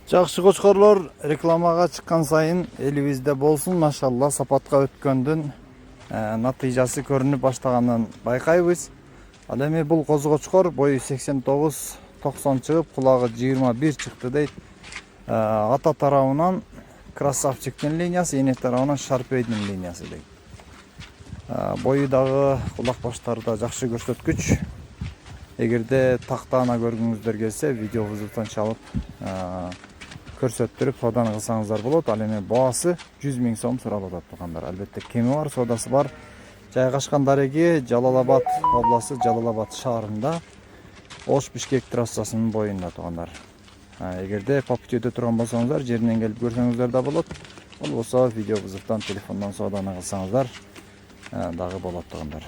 Жакшы кочкорлор, рекламага чыккан сайын элибизде болсун, машалла, сапатка өткөндүн натыйжасы көрүнүп баштаганын байкайбыз. Ал эми бул козу кочкор бою 89-90 чыгып, кулагы 21 чыкты дейт. Ата тарабынан красавчиктин линиясы, эне тарабынан шарпейдин линиясы дейт. Бою дагы кулак баштары да жакшы көрсөткүч. Эгерде тактаана көргүңүздөр келсе, видеобуздан чалып көрсөттүрүп соданы кылсаңыздар болот. Ал эми баасы 100 000 сом суралып атат туугандар. Албетте кеми бар, содасы бар. Жайгашкан дареги Жалал-Абад областы, Жалал-Абад шаарында, Ош-Бишкек трассасынын боюнда туугандар. Эгерде по путёдө турган болсоңуздар, жеринен келип көрсөңүздөр да болот. Болбосо видеобуздан, телефондон соданы кылсаңыздар дагы болот туугандар.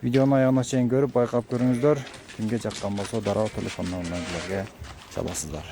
Видеону аягына чейин көрүп, байкап көрүңүздөр. Кимге жаккан болсо дароо телефондон билерге чаласыздар.